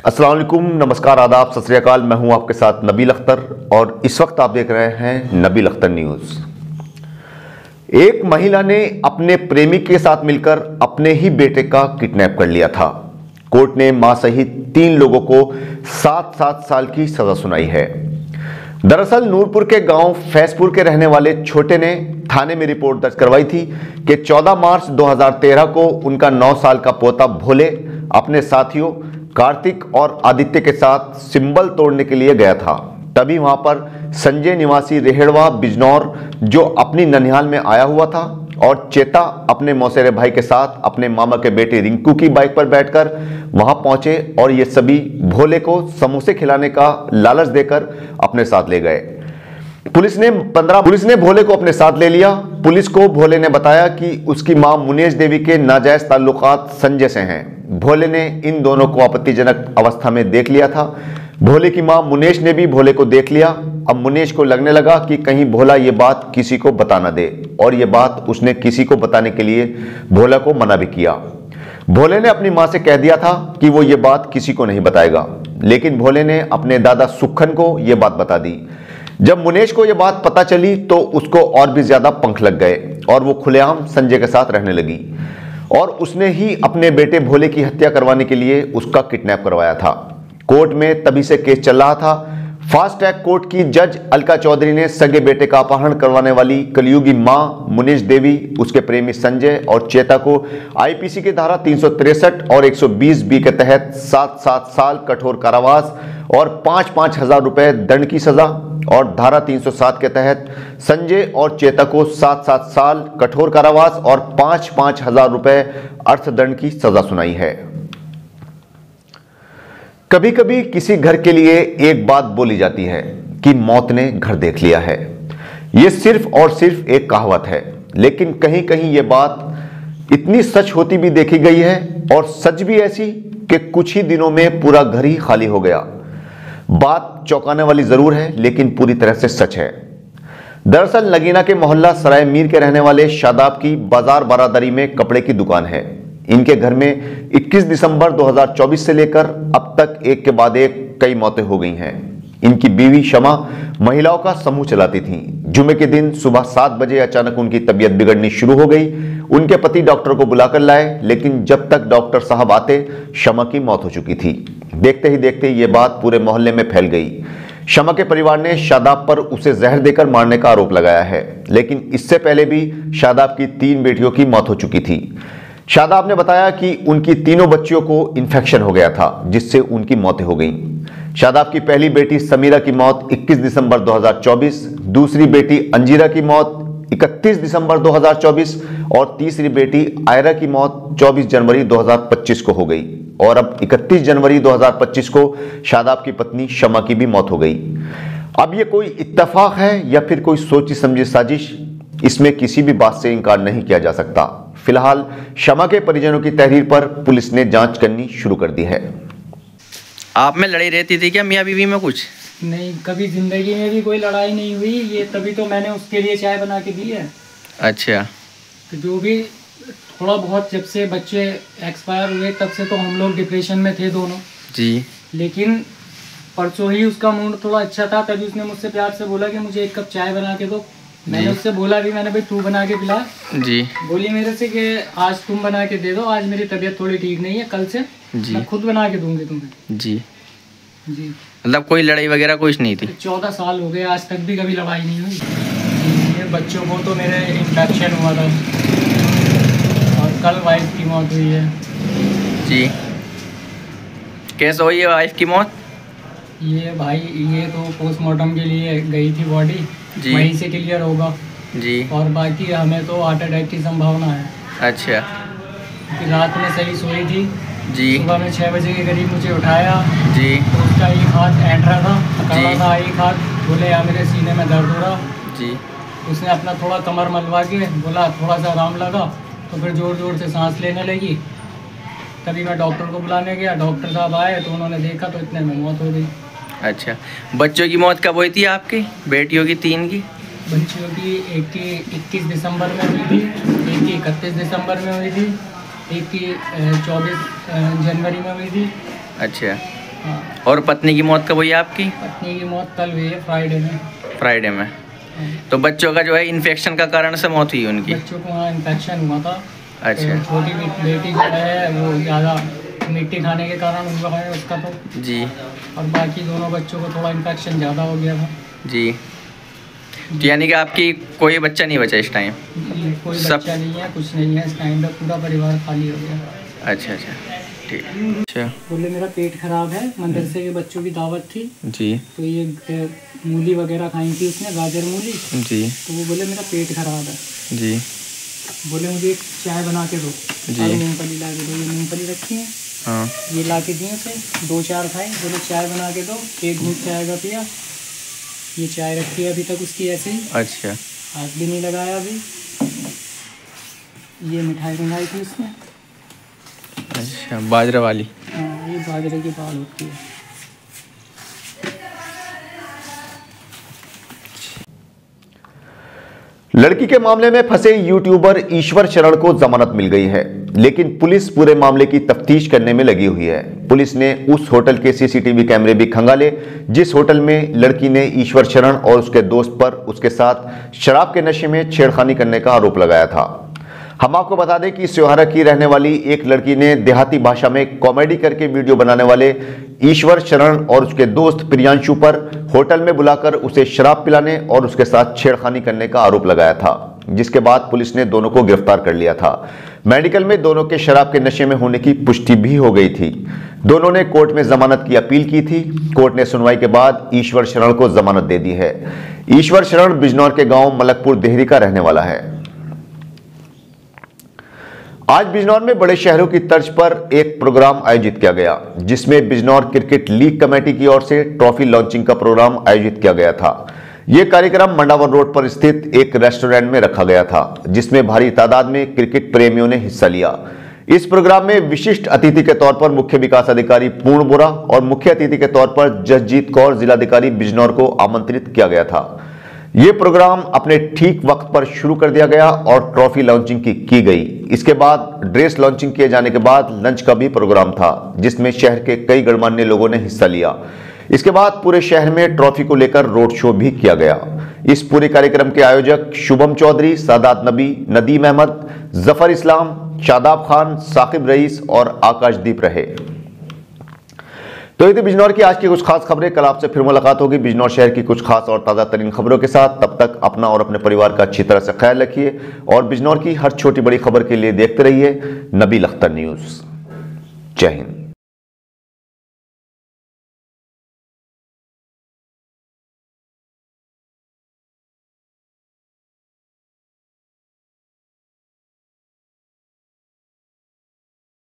अस्सलाम वालेकुम, नमस्कार, आदाब, सत श्री अकाल। मैं हूं आपके साथ नबील अख्तर और इस वक्त आप देख रहे हैं नबील अख्तर न्यूज़। एक महिला ने अपने प्रेमी के साथ मिलकर अपने ही बेटे का किडनैप कर लिया था। कोर्ट ने मां सहित 3 लोगों को 7-7 साल की सजा सुनाई है। दरअसल नूरपुर के गांव फैसपुर के रहने वाले छोटे ने थाने में रिपोर्ट दर्ज करवाई थी कि 14 मार्च 2013 को उनका 9 साल का पोता भोले अपने साथियों कार्तिक और आदित्य के साथ सिंबल तोड़ने के लिए गया था। तभी वहां पर संजय निवासी रेहड़वा बिजनौर जो अपनी ननिहाल में आया हुआ था और चेता अपने मौसेरे भाई के साथ अपने मामा के बेटे रिंकू की बाइक पर बैठकर वहां पहुंचे और ये सभी भोले को समोसे खिलाने का लालच देकर अपने साथ ले गए। पुलिस ने भोले को अपने साथ ले लिया। पुलिस को भोले ने बताया कि उसकी मां मुनेश देवी के नाजायज ताल्लुकात संजय से हैं। भोले ने इन दोनों को आपत्तिजनक अवस्था में देख लिया था। भोले की मां मुनेश ने भी भोले को देख लिया। अब मुनेश को लगने लगा कि कहीं भोला ये बात किसी को बता ना दे, और ये बात उसने किसी को बताने के लिए भोला को मना भी किया। भोले ने अपनी मां से कह दिया था कि वो ये बात किसी को नहीं बताएगा, लेकिन भोले ने अपने दादा सुखन को ये बात बता दी। जब मुनेश को यह बात पता चली तो उसको और भी ज्यादा पंख लग गए और वो खुलेआम संजय के साथ रहने लगी और उसने ही अपने बेटे भोले की हत्या करवाने के लिए उसका किडनैप करवाया था। कोर्ट में तभी से केस चल रहा था। फास्ट ट्रैक कोर्ट की जज अलका चौधरी ने सगे बेटे का अपहरण करवाने वाली कलयुगी मां मुनेश देवी, उसके प्रेमी संजय और चेता को आईपीसी की धारा 363 और 120 बी के तहत 7-7 साल कठोर कारावास और 5-5 हजार रुपए दंड की सजा, और धारा 307 के तहत संजय और चेता को 7-7 साल कठोर कारावास और 5-5 हजार रुपए अर्थदंड की सजा सुनाई है। कभी कभी किसी घर के लिए एक बात बोली जाती है कि मौत ने घर देख लिया है। यह सिर्फ और सिर्फ एक कहावत है, लेकिन कहीं कहीं यह बात इतनी सच होती भी देखी गई है, और सच भी ऐसी कि कुछ ही दिनों में पूरा घर ही खाली हो गया। बात चौंकाने वाली जरूर है, लेकिन पूरी तरह से सच है। दरअसल नगीना के मोहल्ला सराय मीर के रहने वाले शादाब की बाजार बारादरी में कपड़े की दुकान है। इनके घर में 21 दिसंबर 2024 से लेकर अब तक एक के बाद एक कई मौतें हो गई हैं। इनकी बीवी शमा महिलाओं का समूह चलाती थी। जुमे के दिन सुबह 7 बजे अचानक उनकी तबीयत बिगड़नी शुरू हो गई। उनके पति डॉक्टर को बुलाकर लाए, लेकिन जब तक डॉक्टर साहब आते शमा की मौत हो चुकी थी। देखते ही देखते ये बात पूरे मोहल्ले में फैल गई। शमा के परिवार ने शादाब पर उसे जहर देकर मारने का आरोप लगाया है, लेकिन इससे पहले भी शादाब की 3 बेटियों की मौत हो चुकी थी। शादाब ने बताया कि उनकी तीनों बच्चियों को इन्फेक्शन हो गया था, जिससे उनकी मौतें हो गईं। शादाब की पहली बेटी समीरा की मौत 21 दिसंबर 2024, दूसरी बेटी अंजीरा की मौत 31 दिसंबर 2024 और तीसरी बेटी आयरा की मौत 24 जनवरी 2025 को हो गई। और अब 31 जनवरी 2025 को शादाब की पत्नी शमा की भी मौत हो गई। अब ये कोई इत्तेफाक है या फिर कोई सोची समझी साजिश, इसमें किसी भी बात से इनकार नहीं किया जा सकता। फिलहाल शमा के परिजनों की तहरीर पर पुलिस ने जांच करनी शुरू कर दी है। आप में लड़ाई रहती थी क्या मियाँ बीवी में? कुछ नहीं, कभी जिंदगी में भी कोई लड़ाई नहीं हुई। ये तभी तो मैंने उसके लिए चाय बना के दी है। अच्छा। तो जो भी थोड़ा बहुत, जब से बच्चे एक्सपायर हुए तब से तो हम लोग डिप्रेशन में थे दोनों जी। लेकिन परसों ही उसका मूड थोड़ा अच्छा था, तभी उसने मुझसे प्यार से बोला कि मुझे 1 कप चाय बना के दो। मैंने उससे बोला भी, मैंने भाई तू बना के पिला जी। बोली मेरे से कि आज तुम बना के दे दो, आज मेरी तबीयत थोड़ी ठीक नहीं है, कल से मैं खुद बना के दूंगी तुम्हें जी। जी, मतलब कोई लड़ाई वगैरह कुछ नहीं थी? 14 साल हो गए, आज तक भी कभी लड़ाई नहीं हुई। ये बच्चों को तो मेरे इन्फेक्शन हुआ था और कल वाइफ की मौत हुई है जी। कैसे हुई है वाइफ की मौत? ये भाई, ये तो पोस्टमार्टम के लिए गई थी बॉडी, वहीं से क्लियर होगा जी। और बाकी हमें तो हार्ट अटैक की संभावना है। अच्छा। कि रात में सही सोई थी जी। सुबह में 6 बजे के करीब मुझे उठाया जी। तो उसका एक हाथ एंट्रा था, पकड़ा था एक हाथ, बोले यार मेरे सीने में दर्द हो रहा जी। उसने अपना थोड़ा कमर मलवा के बोला थोड़ा सा आराम लगा, तो फिर ज़ोर ज़ोर से सांस लेने लगी। तभी मैं डॉक्टर को बुलाने गया, डॉक्टर साहब आए तो उन्होंने देखा तो इतने में मौत हो गई। अच्छा, बच्चों की मौत कब हुई थी आपकी? बेटियों की 3 की? बच्चियों की एक की 21 दिसंबर में हुई थी, एक की 31 दिसंबर में हुई थी, एक की 24 जनवरी में हुई थी। अच्छा। हाँ। और पत्नी की मौत कब हुई आपकी? पत्नी की मौत कल हुई है, फ्राइडे में। तो बच्चों का जो है इन्फेक्शन का कारण से मौत हुई उनकी? बच्चों को वहाँ इन्फेक्शन हुआ था। अच्छा। तो छोटी बेटी जो है वो ज़्यादा मिट्टी खाने के कारण हुआ है उसका तो जी। और बाकी दोनों बच्चों को थोड़ा इन्फेक्शन ज़्यादा हो गया था जी। तो यानी कि आपकी कोई बच्चा नहीं बचा इस टाइम? कोई बच्चा नहीं है, कुछ नहीं है इस टाइम पे, पूरा परिवार खाली हो गया। अच्छा अच्छा, ठीक। अच्छा। बोले मेरा पेट खराब है, मदरसे के बच्चों की दावत थी जी। तो ये मूली वगैरह खाई थी उसने, गाजर मूली जी। तो वो बोले मेरा पेट खराब है जी। बोले मुझे एक चाय बना के दो जी। और मूँगफली ला के दो। ये मूँगफली रखी है, हाँ। ये ला के दिए थे, 2-4 खाए। बोले चाय बना के दो, एक घूंट चाय का पिया। ये चाय रखी है अभी तक उसकी ऐसे ही, अच्छा। हाथ भी नहीं लगाया अभी। ये मिठाई मंगाई थी उसने। अच्छा, बाजरा वाली? हाँ, ये बाजरे की दाल होती है। लड़की के मामले में फंसे यूट्यूबर ईश्वर शरण को जमानत मिल गई है, लेकिन पुलिस पूरे मामले की तफ्तीश करने में लगी हुई है। पुलिस ने उस होटल के सीसीटीवी कैमरे भी खंगाले जिस होटल में लड़की ने ईश्वर शरण और उसके दोस्त पर उसके साथ शराब के नशे में छेड़खानी करने का आरोप लगाया था। हम आपको बता दें कि स्योहारा की रहने वाली एक लड़की ने देहाती भाषा में कॉमेडी करके वीडियो बनाने वाले ईश्वर शरण और उसके दोस्त प्रियांशु पर होटल में बुलाकर उसे शराब पिलाने और उसके साथ छेड़खानी करने का आरोप लगाया था, जिसके बाद पुलिस ने दोनों को गिरफ्तार कर लिया था। मेडिकल में दोनों के शराब के नशे में होने की पुष्टि भी हो गई थी। दोनों ने कोर्ट में जमानत की अपील की थी। कोर्ट ने सुनवाई के बाद ईश्वर शरण को जमानत दे दी है। ईश्वर शरण बिजनौर के गांव मलकपुर देहरी का रहने वाला है। आज बिजनौर में बड़े शहरों की तर्ज पर एक प्रोग्राम आयोजित किया गया, जिसमें बिजनौर क्रिकेट लीग कमेटी की ओर से ट्रॉफी लॉन्चिंग का प्रोग्राम आयोजित किया गया था। यह कार्यक्रम मंडावर रोड पर स्थित एक रेस्टोरेंट में रखा गया था, जिसमें भारी तादाद में क्रिकेट प्रेमियों ने हिस्सा लिया। इस प्रोग्राम में विशिष्ट अतिथि के तौर पर मुख्य विकास अधिकारी पूर्ण बोरा और मुख्य अतिथि के तौर पर जसजीत कौर जिलाधिकारी बिजनौर को आमंत्रित किया गया था। यह प्रोग्राम अपने ठीक वक्त पर शुरू कर दिया गया और ट्रॉफी लॉन्चिंग की गई। इसके बाद ड्रेस लॉन्चिंग किए जाने के बाद लंच का भी प्रोग्राम था, जिसमें शहर के कई गणमान्य लोगों ने हिस्सा लिया। इसके बाद पूरे शहर में ट्रॉफी को लेकर रोड शो भी किया गया। इस पूरे कार्यक्रम के आयोजक शुभम चौधरी, सादात नबी, नदीम अहमद, जफर इस्लाम, शादाब खान, साकिब रईस और आकाशदीप रहे। तो ये थी बिजनौर की आज की कुछ खास खबरें। कल आपसे फिर मुलाकात होगी बिजनौर शहर की कुछ खास और ताज़ा तरीन खबरों के साथ। तब तक अपना और अपने परिवार का अच्छी तरह से ख्याल रखिए और बिजनौर की हर छोटी बड़ी खबर के लिए देखते रहिए नबील अख्तर न्यूज़। जय हिंद।